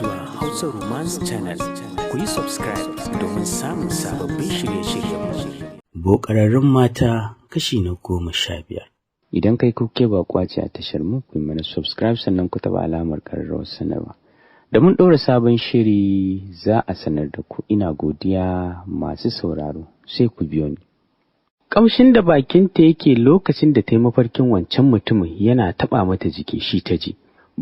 zuwa Hausa Romance Channel. Ku yi subscribe domin samun sababbin shirye-shiryen. Bokararrun mata kashi na 15. Idan kai kuke bakwa ce a tashar mu, ku yi mana subscribe sannan ku taba alamar ƙararrawar sanarwa. Da mun ɗora sabon shiri za a sanar da ku. Ina godiya masu sauraro, sai ku biyo ni. Kamshin da bakinta yake lokacin da ta yi mafarkin wancan mutumin yana taɓa mata jiki shi ta ji.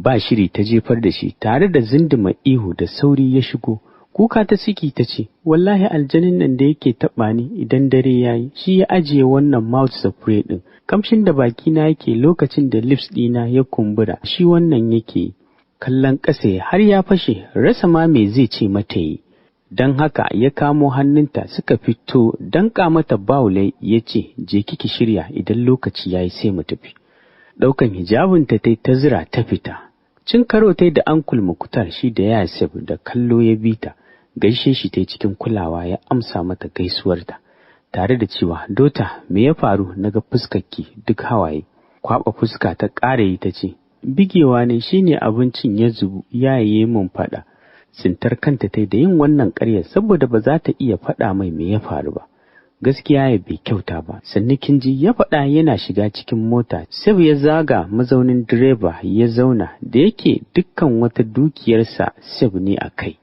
Ba shiri ta jefar da shi tare da zinduma ihu da sauri ya shigo. Kuka ta siki ta ce, wallahi aljanin nan da yake taɓa ni idan dare ya yi, shi ya ajiye wannan mouth spray ɗin. Kamshin da bakina yake lokacin da lips ɗina ya kumbura, shi wannan yake. Kallon ƙasa har ya fashe, rasa ma me zai ce mata yi. Don haka ya kamo hannunta suka fito, danƙa mata bawulai ya ce, je kiki shirya idan lokaci ya yi sai mu tafi. Ɗaukan hijabinta ta zira ta fita. Cin karo da Uncle Mukhtar shi da Yasif da kallo ya bi ta, gaishe shi cikin kulawa ya amsa mata gaisuwarta, tare da cewa, Dota, me ya faru naga fuskarki duk hawaye. Kwaɓa fuska ta ƙara yi ta ce, bigewa ne shine abincin ya zubu yayi mun faɗa. Sintar kanta da yin wannan ƙaryar saboda ba za ta iya faɗa mai me ya faru ba. Gaskiya ya bai kyauta ba. Sannan kin ji ya faɗa yana shiga cikin mota. Sai ya zaga mazaunin direba ya zauna da yake dukkan wata dukiyarsa Sab ne a kai.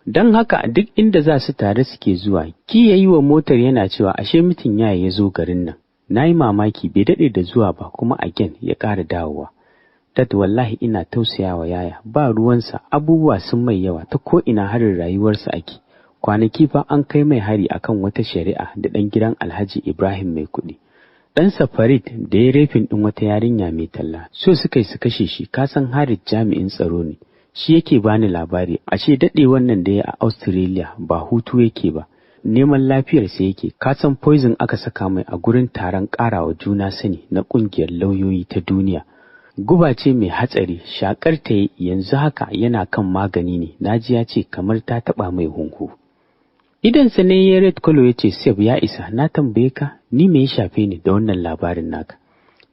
Don haka duk inda za su tare suke zuwa, ki yayi wa motar yana cewa ashe mutum ya zo garin nan. Na yi mamaki bai daɗe da zuwa ba kuma again ya ƙara dawowa. Dad wallahi ina tausayawa yaya, ba ruwansa, abubuwa sun mai yawa ta ko ina harin rayuwarsa ake. Kwanaki fa an kai mai hari akan wata shari'a da ɗan gidan Alhaji Ibrahim mai kuɗi. Ɗansa Farid da ya refin ɗin wata yarinya mai talla, so suka yi su kashe shi, kasan Harid jami'in tsaro ne. Shi yake bani labari, ashe daɗe wannan da ya a Australia ba hutu yake ba. Neman lafiyarsa yake, kasan poison aka saka mai a gurin taron ƙarawa juna sani na ƙungiyar lauyoyi ta duniya. Guba ce mai hatsari, shakar ta yanzu haka yana kan magani ne, naji ya ce kamar ta taɓa mai hunhu. Idansa ne ya red color ya ce, Seb ya isa, na tambaye ka, ni me ya shafe ni da wannan labarin naka.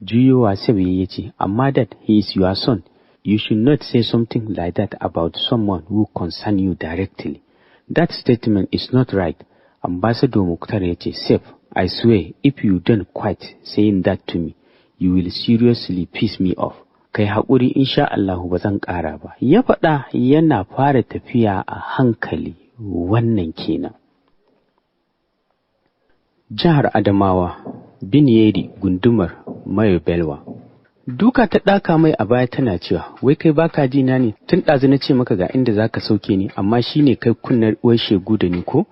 Juyowa Seb ya ce, amma dad, he is your son. You should not say something like that about someone who concern you directly. That statement is not right. Ambassador Mukhtar ya ce, Seb, I swear, if you don't quite saying that to me, you will seriously piss me off. Kai haƙuri insha Allahu ba zan ƙara ba. Ya faɗa yana fara tafiya a hankali. Wannan kenan. Jihar Adamawa, Binyeri, gundumar Mayo Belwa. Duka ta ɗaka mai a baya tana cewa, wai kai baka ji na ne, tun ɗazu na ce maka ga inda zaka sauke ni, amma shine kai kunnar uwar shegu da ni ko?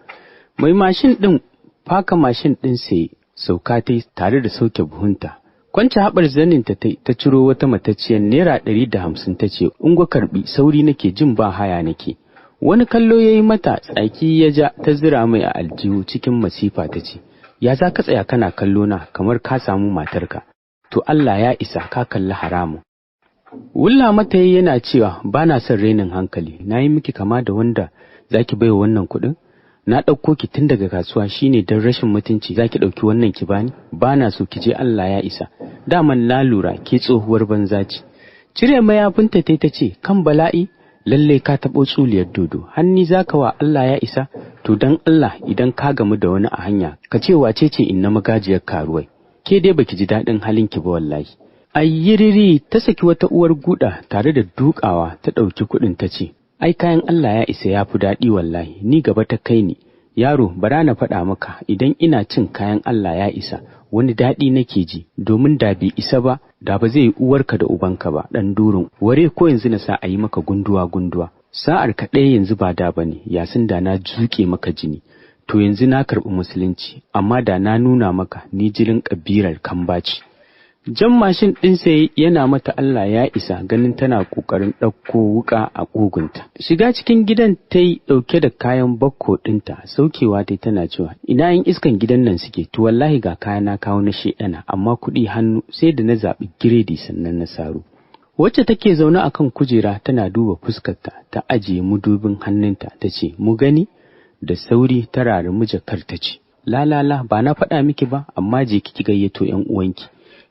Mai mashin ɗin, faka mashin ɗin sai sauka ta tare da sauke buhunta. Kwanci haɓar zaninta ta ciro wata matacciyar naira 150 ta ce, ungo karɓi, sauri nake jin ba haya nake. Wani kallo ya yi mata, tsaki ya ja ta zira mai a aljihu cikin masifa ta ce, ya za ka tsaya kana kallo na kamar ka samu matarka, to Allah ya isa ka kalli haramun. Wulla mata yana cewa ba na son renin hankali, na yi miki kama da wanda za ki baiwa wannan kuɗin? Na ɗauko ki tun daga kasuwa shine don rashin mutunci za ki ɗauki wannan ki bani? Ba na so ki je Allah ya isa, daman na lura ke tsohuwar banza ce. Cire mayafinta ta ce, kan bala'i? Lallai ka taɓo tsuliyar dodo, hanni za ka wa Allah ya isa, to don Allah idan ka gamu da wani a hanya, ka ce wace ce inna magajiyar karuwai, ke dai baki ji daɗin halinki ba wallahi. Ayyiriri ta saki wata uwar guda tare da dukawa ta ɗauki kuɗin ta ce, ai kayan Allah ya isa ya fi daɗi wallahi, ni gaba ta kai ni, yaro bara na faɗa maka idan ina cin kayan Allah ya isa, wani daɗi nake ji, domin da bai isa ba, da ba zai yi uwarka da ubanka ba, ɗan durin, ware ko yanzu na sa a yi maka gunduwa. Sa'ar ka ɗaya yanzu ba da ba ne, yasin da na zuƙe maka jini, to yanzu na karɓi musulunci, amma da na nuna maka ni jirin ƙabilar Kambaci. Jan mashin ɗinsa yana mata Allah ya isa ganin tana ƙoƙarin ɗauko wuƙa a ƙugunta. Shiga cikin gidan ta yi ɗauke da kayan bakko ɗinta, saukewa dai tana cewa, ina yin iskan gidan nan suke, to wallahi ga kaya na kawo na sheɗana, amma kuɗi hannu sai da na zaɓi giredi sannan na saro. Wacce take zaune a kan kujera tana duba fuskarta, ta ajiye mudubin hannunta, ta ce, mu gani? Da sauri ta rarumi jakar ta ce, la ba na faɗa miki ba, amma je ki gayyato 'yan uwanki.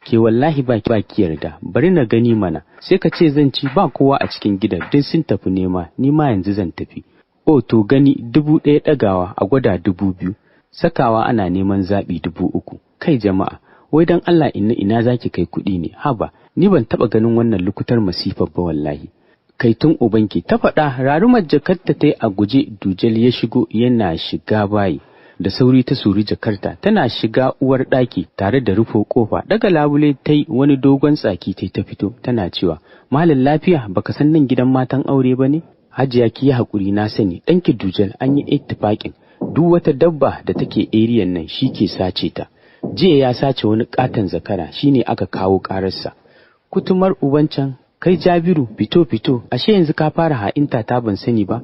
ke wallahi ba ki yarda, bari na gani mana, sai ka ce zan ci ba kowa a cikin gidan duk sun tafi nema, ni ma yanzu zan tafi. O to gani 1000 ɗagawa a gwada 2000, sakawa ana neman zaɓi 3000. Kai jama'a, wai dan Allah ina zaki kai kuɗi ne, haba, ni ban taɓa ganin wannan lukutar masifar ba wallahi. Kai tun ubanki ta faɗa, rarumar jakarta ta yi a guje. Dujal ya shigo yana shiga bayi. Da sauri ta suri jakarta, tana shiga uwar ɗaki tare da rufe kofa. Daga labule ta yi wani dogon tsaki ta fito tana cewa, malam lafiya, baka san nan gidan matan aure ba ne? Hajiya ki yi haƙuri, na sani ɗanki Dujal an yi ittifaƙin duk wata dabba da take eriyan nan shi ke sace ta. Jiya ya sace wani ƙaton zakara, shine aka kawo ƙararsa. Kutumar ubancan, kai Jabiru, fito, ashe yanzu ka fara ha'inta ta ban sani ba.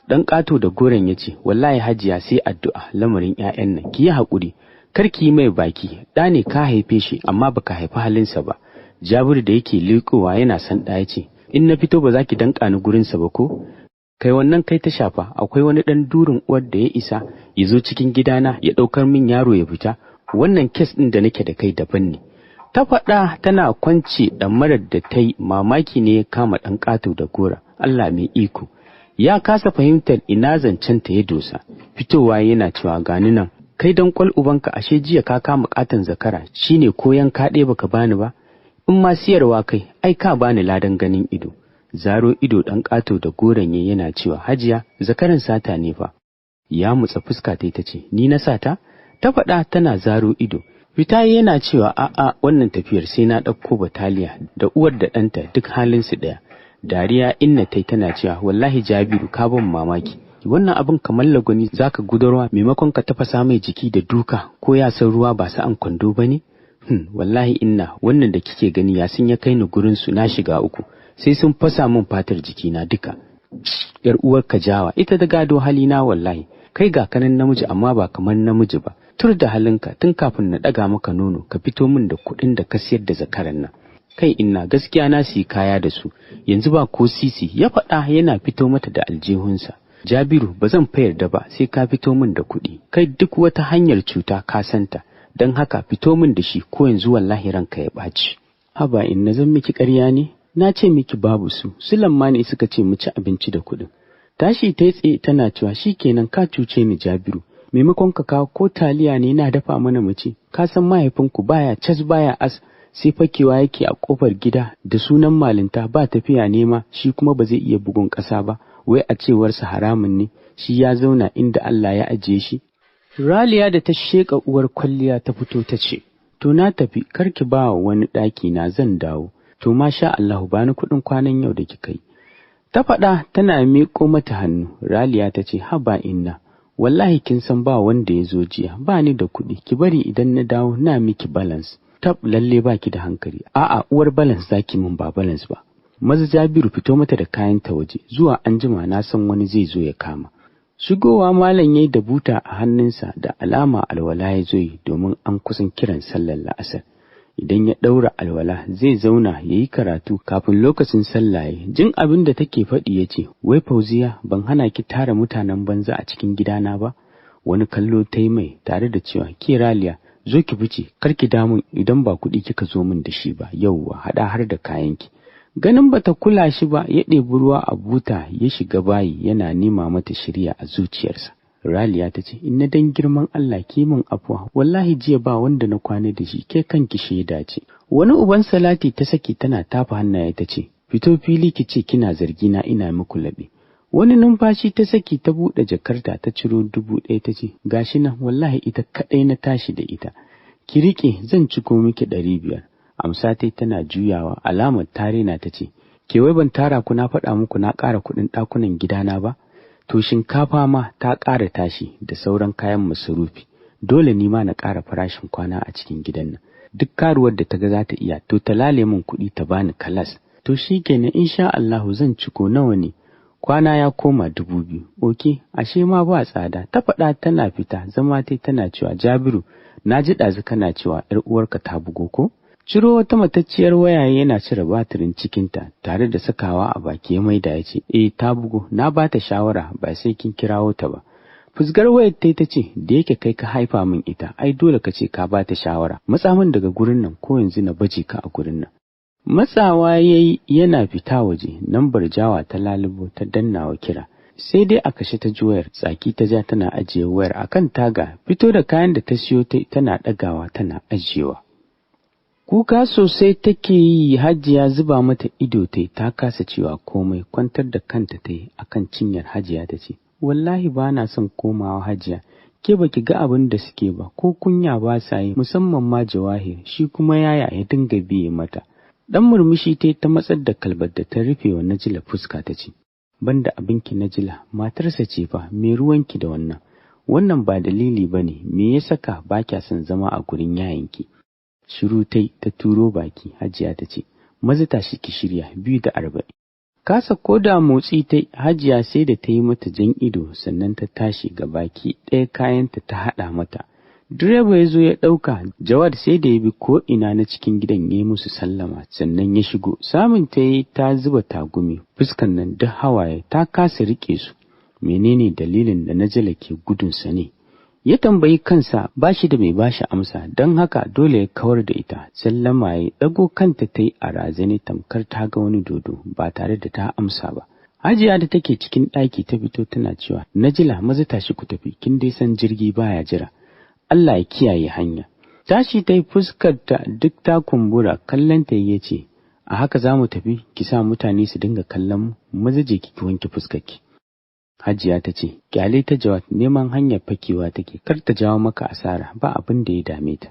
Dan ƙato da goren ya ce, wallahi Hajiya sai addu'a lamarin 'ya'yan nan, ki yi haƙuri, kar ki yi mai baki, ɗa ne ka haife shi amma baka haifi halinsa ba. Jabiru da yake liƙowa yana san ɗa ya ce, in na fito ba za ki danƙa ni gurinsa ba ko? Kai wannan kai ta shafa, akwai wani ɗan durin uwar da ya isa ya zo cikin gidana ya ɗaukar min yaro ya fita, wannan kes ɗin da nake da kai daban ne. Ta faɗa tana kwance ɗamarar da ta yi. Mamaki ne ya kama ɗan ƙato da gora. Allah mai iko, ya kasa fahimtar ina zancen ta ya dosa. Fitowa yana cewa gani nan, kai dan kwal ubanka, ashe jiya ka kama ƙaton zakara, shine koyan kaɗe baka bani ba? In ma siyarwa kai, ai ka bani ladan ganin ido. Zaro ido ɗan ƙato da goron yana cewa, Hajiya, zakaran sata ne fa. Ya mutsa fuska ta ce, ni na sata? Ta faɗa tana zaro ido. Fita yana cewa, a'a, wannan tafiyar sai na ɗauko bataliya da uwar da ɗanta duk halinsu ɗaya. Dariya inna tai tana cewa, wallahi Jabiru ka ban mamaki, wannan abin kamar lagwani zaka gudarwa maimakon ka tafasa mai jiki da duka ko ya san ruwa ba sa'an kwando bane. Wallahi inna, wannan da kike gani ya sun ya kai ni gurin su na shiga uku, sai sun fasa min fatar jikina duka. Yar uwar ka jawa, ita da gado halina wallahi, kai ga kanan namiji amma ba kamar namiji ba. Tur da halinka, tun kafin na ɗaga maka nono ka fito min da kuɗin da ka siyar da zakaran nan. Kai inna, gaskiya na siyi kaya da su, yanzu ba ko sisi, ya faɗa yana fito mata da aljihunsa. Jabiru, ba zan fa yarda ba sai ka fito min da kuɗi, kai duk wata hanyar cuta ka santa, don haka fito min da shi ko yanzu wallahi ranka ya ɓaci. Haba inna, zan miki ƙarya ne? Na ce miki babu su, Sulamma ne suka ce mu ci abinci da kuɗin. Tashi ta tsaye tana cewa, shikenan ka cuce ni Jabiru, maimakon ka kawo ko taliya ne na dafa mana mu ci, ka san mahaifinku baya cas baya as, sai fakewa yake a kofar gida da sunan malinta, ba tafiya nema, shi kuma ba zai iya bugun ƙasa ba, wai a cewarsa haramun ne, shi ya zauna inda Allah ya ajiye shi. Raliya da ta sheƙa uwar kwalliya ta fito ta ce, to na tafi, karki ba wa wani ɗaki na zan dawo, to masha Allah bani kuɗin kwanan yau da kika yi. Ta faɗa tana miƙo mata hannu. Raliya ta ce, haba inna, wallahi kin san ba wanda ya zo jiya, ba ni da kuɗi, ki bari idan na dawo na miki balance. Tab, lalle baki da hankali. A'a, uwar balance zaki min ba balance ba. Maza Jabiru, fito mata da kayan ta waje, zuwa anjima na san wani zai zo ya kama. Shigowa malam yayi da buta a hannunsa, da alama alwala ya zo yi, domin an kusan kiran sallar la'asar. Idan ya ɗaura alwala zai zauna ya yi karatu kafin lokacin sallah. Jin abin da take faɗi ya ce, wai Fauziya, ban hana ki tara mutanen banza a cikin gidana ba? Wani kallo ta yi mai tare da cewa, ke Raliya, zo ki fice, kar ki damun idan ba kuɗi kika zo min da shi ba, yauwa haɗa har da kayanki. Ganin bata kula shi ba, ya ɗebi ruwa a buta ya shiga bayi yana nema mata shirya a zuciyarsa. Raliya ta ce, inna dan girman Allah ki min afuwa, wallahi jiya ba wanda na kwana da shi, ke kanki shaida ce. Wani uban salati ta saki tana tafa hannaye ta ce, fito fili ki ce kina zargina ina muku laɓe. Wani numfashi ta saki ta buɗe jakarta ta ciro 1000 ta ce, gashi nan wallahi ita kaɗai na tashi da ita. Ki riƙe, zan ciko miki 500. Amsa tai tana juyawa, alamar tarena ta ce, ke wai ban tara ku na faɗa muku na ƙara kuɗin ɗakunan gidana ba? To shinkafa ma ta ƙara tashi da sauran kayan masarufi, dole ni ma na ƙara farashin kwana a cikin gidan nan. Duk karuwar da ta ga za ta iya, to ta lale min kuɗi ta bani kalas. To shi kenan insha Allahu zan ciko, nawa ne? Kwana ya koma 2000. Oke, ashe ma ba tsada. Ta faɗa tana fita, zama tai tana cewa, Jabiru, na ji ɗazu kana cewa ‘yar uwarka ta bugo ko? Ciro wata matacciyar waya yana cire batirin cikinta tare da sakawa a baki ya maida ya ce, ta bugo, na ba ta shawara ba sai kin kirawo ta ba. Fusgar wayar ta ce, da yake kai ka haifa min ita, ai dole ka ce ka ba ta shawara. Matsa min daga gurin nan ko yanzu na baje ka a gurin nan. Matsawa yayi yana fita waje, lambar Jawa ta lalubo ta dannawa kira. Sai dai a kashe ta ji wayar, tsaki ta ja tana ajiye wayar akan taga, fito da kayan da ta siyo tana ɗagawa tana ajiyewa. Kuka sosai take yi, Hajiya zuba mata ido ta kasa cewa komai, kwantar da kanta akan cinyar Hajiya ta ce, wallahi ba na son komawa Hajiya, ke baki ga abin da suke ba, ko kunya ba sa yi, musamman ma Jawahir, shi kuma yaya ya dinga biye mata. Dan murmushi ta matsar da kalbar da ta rufe wa Najila fuska ta ce, banda abinki Najila, matarsa ce fa, me ruwanki da wannan? Wannan ba dalili bane, me ya saka ba kya son zama a gurin yayanki? Shiru ta turo baki, Hajiya ta ce, maza tashi ki shirya 2:40. Kasa koda motsi Hajiya sai da ta yi mata jan ido sannan ta tashi ga baki ɗaya kayanta ta haɗa mata. Direba ya zo ya ɗauka, Jawad sai da ya bi ko ina na cikin gidan ya yi musu sallama sannan ya shigo. Samun ta zuba tagumi, fuskan nan duk hawaye ta kasa riƙe su. Menene dalilin da Najila ke gudunsa ne? Ya tambayi kansa, ba shi da mai bashi amsa, don haka dole ya kawar da ita. Sallama ya ɗago kanta ta yi a razane tamkar ta ga wani dodo ba tare da ta amsa ba. Hajiya da take cikin ɗaki ta fito tana cewa, Najila maza tashi ku tafi, kin dai san jirgi baya jira. Allah ya kiyaye hanya. Tashi ta yi fuskarta duk ta kumbura, kallon ta ya ce, a haka za mu tafi, ki sa mutane su dinga kallon mu, maza je ki wanke fuskarki. Hajiya ta ce, kyale ta Jawad, neman hanyar fakewa take, kar ta jawo maka asara, ba abin da ya dame ta.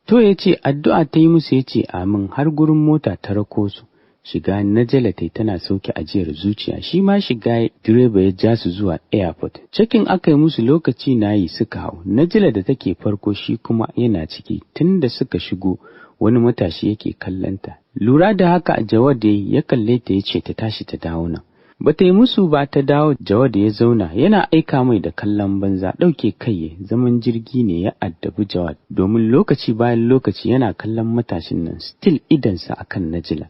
To ya ce, addu'a ta yi musu ya ce, amin, har gurin mota ta rako su. Shiga Najila tana sauke ajiyar zuciya, shi ma shiga direba ya ja su zuwa airport. Cekin aka yi musu lokaci na yi suka hau. Najila da take farko shi kuma yana ciki, tunda suka shigo wani matashi yake kallanta. Lura da haka Jawad ya kalle ta ya ce ta tashi ta dawo nan. Bata yi musu ba ta dawo. Jawad ya zauna yana aika mai da kallon banza, ɗauke kai zaman jirgi ne ya addabi Jawad, domin lokaci bayan lokaci yana kallon matashin nan still idansa akan Najila.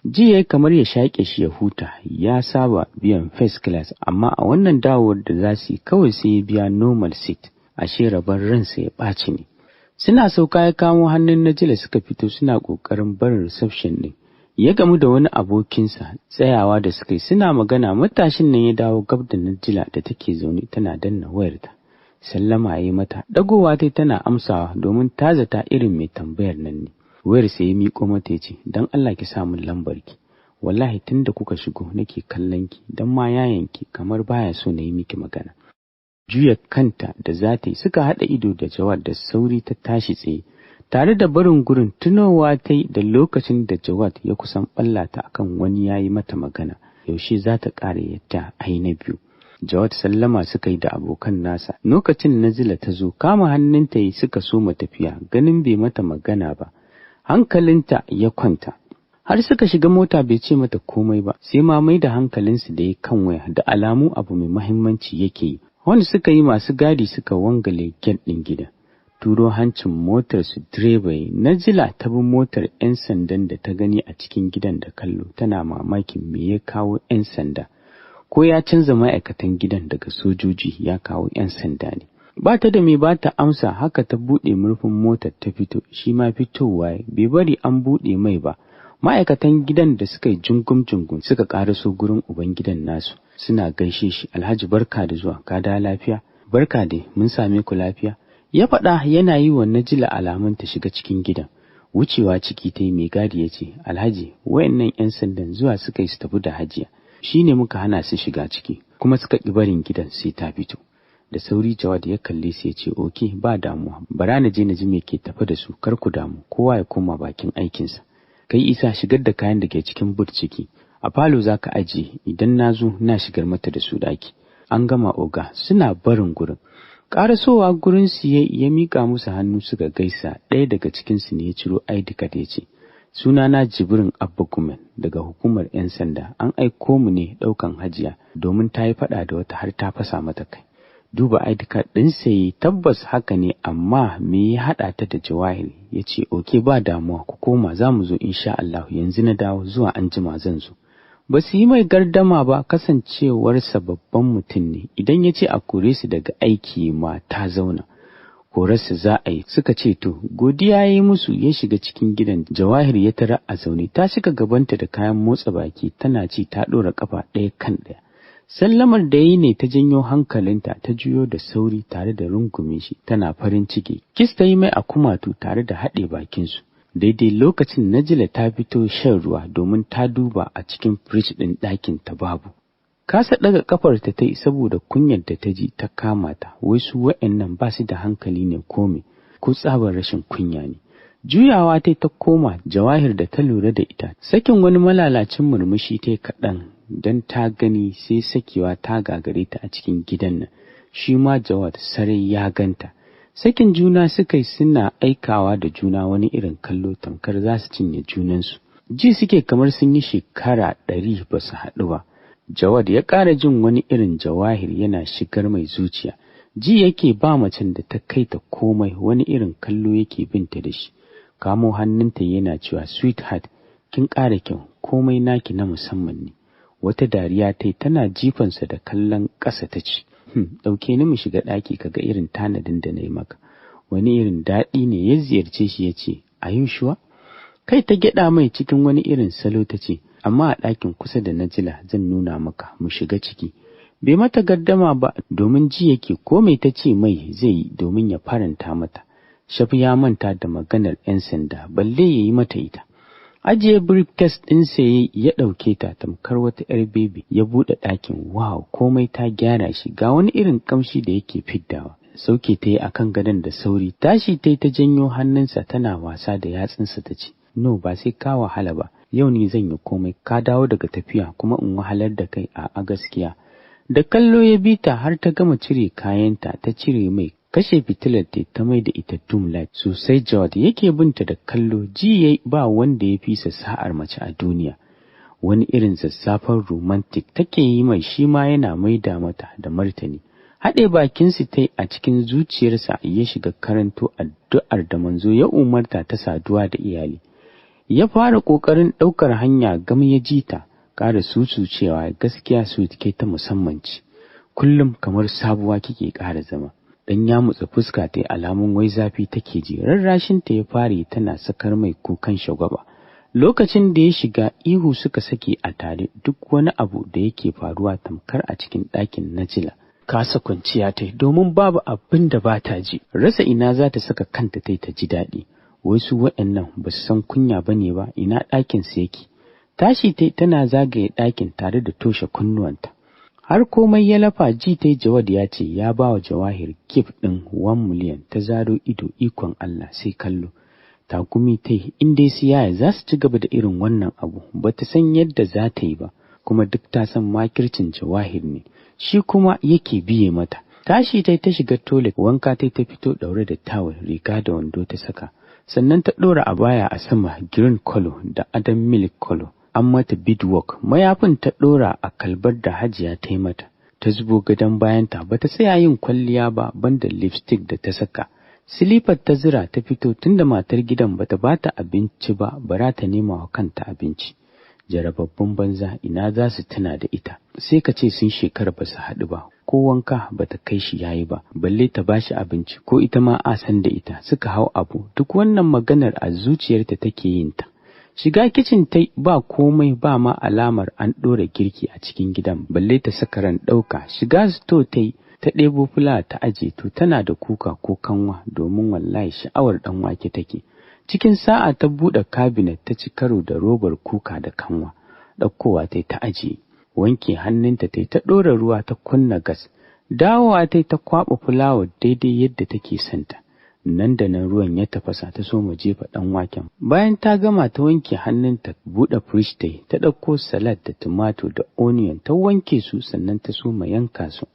Jiya kamar ya shaƙe shi ya huta, ya saba biyan first class, amma a wannan dawowar da za su yi kawai sai ya biya normal seat, ashe rabar ransa ya ɓaci ne. Suna sauka ya kamo hannun Najila suka fito suna ƙoƙarin barin reception ɗin. Ya gamu da wani abokinsa, tsayawa da suka yi suna magana, matashin nan ya dawo gab da Najila da take zaune tana danna wayarta. Sallama ya yi mata, ɗagowa tana amsawa domin ta zata irin mai tambayar nan ne. Wayar sai ya miƙo mata ya ce, don Allah ki sa min lambarki, wallahi tunda kuka shigo nake kallon ki, don ma yayanki kamar baya so na yi miki magana. Juya kanta da za ta yi suka haɗa ido da Jawad, da sauri ta tashi tsaye. Tare da barin gurin tunowa ta yi da lokacin da Jawad ya kusan ɓallata akan wani ya yi mata magana, yaushe za ta ƙara yadda ai na biyu. Jawad sallama suka yi da abokan nasa. Lokacin Najila ta zo kama hannunta yi suka so tafiya, ganin bai mata magana ba. Hankalinta ya kwanta. Har suka shiga mota bai ce mata komai ba, sai ma mai da hankalinsu da ya kan waya, da alamu abu mai mahimmanci yake yi. Wanda suka yi masu gadi suka wangale gate ɗin gidan. Turo hancin motar su direba yi. Najila ta bi motar 'yan sandan da ta gani a cikin gidan da kallo, tana mamakin me ya kawo 'yan sanda. Ko ya canza ma'aikatan gidan daga sojoji ya kawo 'yan sanda ne. Ba ta da me ba ta amsa, haka ta buɗe murfin motar ta fito, shi ma fitowa bai bari an buɗe mai ba. Ma'aikatan gidan da suka yi jungum suka ƙaraso gurin uban gidan nasu, suna gaishe shi. Alhaji barka da zuwa, ka da lafiya? Barka dai, mun same ku lafiya? Ya faɗa yana yi wa Najila alamun ta shiga cikin gidan. Wucewa ciki ta yi. Mai gadi ya ce, Alhaji, wayannan 'yan sandan zuwa suka yi su tafi da Hajiya, shi ne muka hana su shiga ciki, kuma suka ƙi barin gidan sai ta fito. Da sauri Jawad ya kalle sai ya ce, oke ba damuwa, bara na je na ji me ke tafi da su, kar ku damu, kowa ya koma bakin aikinsa. Kai Isa, shigar da kayan da ke cikin but ciki, a falo za ka ajiye, idan na zo na shigar mata da su ɗaki. An gama oga. Suna barin gurin. Ƙarasowa gurin su ya miƙa musu hannu suka gaisa. Ɗaya daga cikinsu ne ya ciro ID card ya ce, sunana Jibrin Abba Gumen daga hukumar 'yan sanda, an aiko mu ne ɗaukan Hajiya domin ta yi faɗa da wata har ta fasa mata kai. Duba ID card ɗin sai tabbas haka ne, amma me ya haɗa ta da Jawahir? Ya ce, oke ba damuwa, ku koma, za mu zo insha Allah, yanzu na dawo, zuwa anjima zan zo. Ba su yi mai gardama ba, kasancewarsa babban mutum ne, idan ya ce a kore su daga aiki ma ta zauna. Korarsa za a yi, suka ce to, godiya ya yi musu, ya shiga cikin gidan. Jawahir ya tara a zaune, ta shiga gabanta da kayan motsa baki, tana ci ta ɗora ƙafa ɗaya kan ɗaya. Sallamar da yi ne ta janyo hankalinta, ta juyo da sauri tare da rungume shi, tana farin ciki. Kis ta yi mai a kumatu tare da haɗe bakinsu. Daidai lokacin Najila ta fito shan ruwa domin ta duba a cikin firij ɗin ɗakin ta babu. Kasa ɗaga ƙafar ta yi saboda kunyar da ta ji ta kama ta, wai su wa'annan ba su da hankali ne ko me, ko tsabar rashin kunya ne. Juyawa ta koma Jawahir da ta lura da ita, sakin wani malalacin murmushi ta kaɗan don ta gani sai sakewa ta gagare ta a cikin gidan nan. Shi ma Jawad sarai ya ganta. Sakin juna suka yi suna aikawa da juna wani irin kallo tamkar za su cinye junansu. Ji suke kamar sun yi shekara 100 ba su haɗu ba. Jawad ya ƙara jin wani irin Jawahir yana shigar mai zuciya. Ji yake ba macen da ta kai ta komai, wani irin kallo yake binta da shi. Kamo hannunta yana cewa sweetheart, kin ƙara kyau, komai naki na musamman ne. Wata dariya ta yi tana jifansa da kallon ƙasa ta ce, ɗauke ni mu shiga ɗaki ka ga irin tanadin da na yi maka. Wani irin daɗi ne ya ziyarce shi ya ce, are you sure? Kai ta gyaɗa mai cikin wani irin salo ta ce, amma a ɗakin kusa da Najila zan nuna maka, mu shiga ciki. Bai mata gardama ba domin ji yake komai ta ce mai zai yi domin ya faranta mata. Shafi ya manta da maganar 'yan sanda, balle ya yi mata ita. Ajiye briefcase ɗinsa ya ɗauke ta tamkar wata 'yar bebe, ya buɗe ɗakin. Wow, komai ta gyara shi, ga wani irin ƙamshi da yake fiddawa. Sauke ta yi a kan gadon da sauri, tashi ta yi ta janyo hannunsa tana wasa da yatsunsa ta ce, no, ba sai ka wahala ba, yau ni zan yi komai, ka dawo daga tafiya kuma in wahalar da kai a gaskiya. Da kallo ya bi ta har ta gama cire kayanta, ta cire mai, kashe fitilar ta mai da ita doom light. Sosai Jawad yake binta da kallo, ji yayi ba wanda ya fisa sa'ar mace a duniya. Wani irin zazzafan romantic take yi mai, shi ma yana maida mata da martani. Haɗe bakinsu ta a cikin zuciyarsa, ya shiga karanto addu'ar da manzo ya umarta ta saduwa da iyali. Ya fara ƙoƙarin ɗaukar hanya, gam ya ji ta ƙara cewa gaskiya su ke ta musamman ce. Kullum kamar sabuwa kike ƙara zama. Dan ya mutsa fuska ta alamun wai zafi take ji. Rarrashin ta ya fare tana sakar mai kukan shagwaba. Lokacin da ya shiga, ihu suka sake a tare, duk wani abu da yake faruwa tamkar a cikin ɗakin Najila. Kasa kwanciya ta domin babu abin da ba ta ji. Rasa ina za ta saka kanta ta ji daɗi. Wai su waɗannan ba su san kunya ba ne ba, ina ɗakinsu yake. Tashi tana zagaye ɗakin tare da toshe kunnuwanta. Har komai ya lafa, ji Jawad ya ce ya ba wa Jawahir gift ɗin 1 miliyan. Ta zaro ido, ikon Allah sai kallo. Takumi in dai siyaya za su ci gaba da irin wannan abu, ba ta san yadda za ta yi ba, kuma duk ta san makircin Jawahir ne, shi kuma yake biye mata. Tashi ta shiga toilet, wanka ta fito ɗaure da tawul, riga da wando ta saka. Sannan ta ɗora abaya a sama, green color da adam milk color. An mata beadwork, mayafin ta ɗora a kalbar da Hajiya ta yi mata. Ta zubo gadon bayanta, ba ta tsaya yin kwalliya ba, banda lipstick da ta saka. Silifar ta zira ta fito, tunda matar gidan bata bata abinci ba, bara ta nema wa kanta abinci. Jarababbun banza, ina za su tuna da ita. Sai ka ce sun shekara ba su haɗu ba, ko wanka bata kai shi yayi ba, balle ta bashi abinci, ko ita ma a san da ita. Suka hau abu, duk wannan maganar a zuciyarta take yin ta. Shiga kicin ba komai, ba ma alamar an ɗora girki a cikin gidan, balle ta saka ran ɗauka. Shiga sto ta ɗebo fulawa ta aje, to tana da kuka ko kanwa, domin wallahi sha'awar ɗan wake take. Cikin sa'a ta buɗe cabinet, ta ci karo da robar kuka da kanwa. Ɗaukowa ta aje, wanke hannunta ta ɗora ruwa, ta kunna gas. Dawowa ta kwaɓa fulawa daidai yadda take santa. Nan da nan ruwan ya tafasa, ta so mu jefa ɗan waken. Bayan ta gama ta wanke hannunta, buɗe fridge ta ɗauko salad da tomato da onion, ta wanke su, sannan ta so ma yanka su.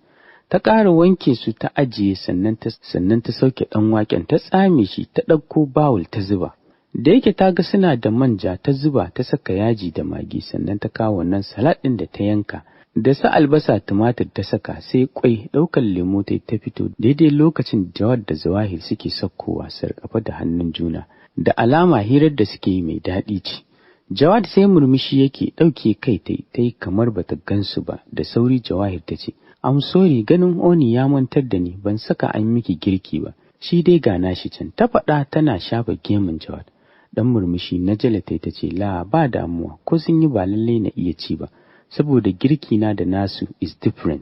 Ta ƙara wanke su ta ajiye, sannan ta sauke ɗan waken, ta tsame shi, ta ɗauko bawul ta zuba. Da yake ta ga suna da manja, ta zuba, ta saka yaji da magi, sannan ta kawo wannan salad ɗin da ta yanka. Da sa albasa tumatir ta saka, sai kwai, ɗaukar lemo ta fito daidai lokacin Jawad da Zawahir suke saukowa sarƙafa da hannun juna. Da alama hirar da suke yi mai daɗi ce. Jawad sai murmushi yake ɗauke kai ta yi kamar bata gansu ba. Da sauri Jawahir ta ce, "I'm sorry, ganin Oni ya mantar da ni, ban saka an miki girki ba. Shi dai ga nashi can," ta faɗa tana shafa gemun Jawad. Dan murmushi Najala ta ce, "La, ba damuwa, ko sun yi ba lallai na iya ci ba, saboda girki na da nasu is different."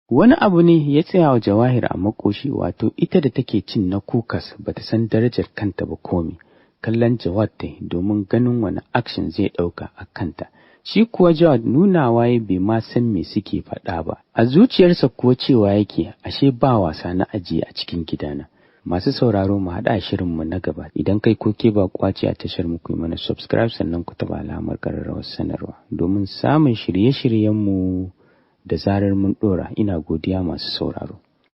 Wani abu ne ya tsaya wa Jawahir a makoshi, wato ita da take cin na kukas bata san darajar kanta ba komi. Kallon Jawad ta domin ganin wani action zai ɗauka a kanta. Shi kuwa Jawad nunawa ya bai ma san me suke faɗa ba. A zuciyarsa kuwa cewa yake, ashe ba wasa na ajiye a cikin gidana. Masu sauraro, mu haɗa shirinmu na gaba. Idan kai ko ke ba kwace a tashar mu, ku yi mana subscribe sannan ku taɓa alamar ƙararrawar sanarwa domin samun shirye-shiryenmu da zarar mun ɗora. Ina godiya masu sauraro.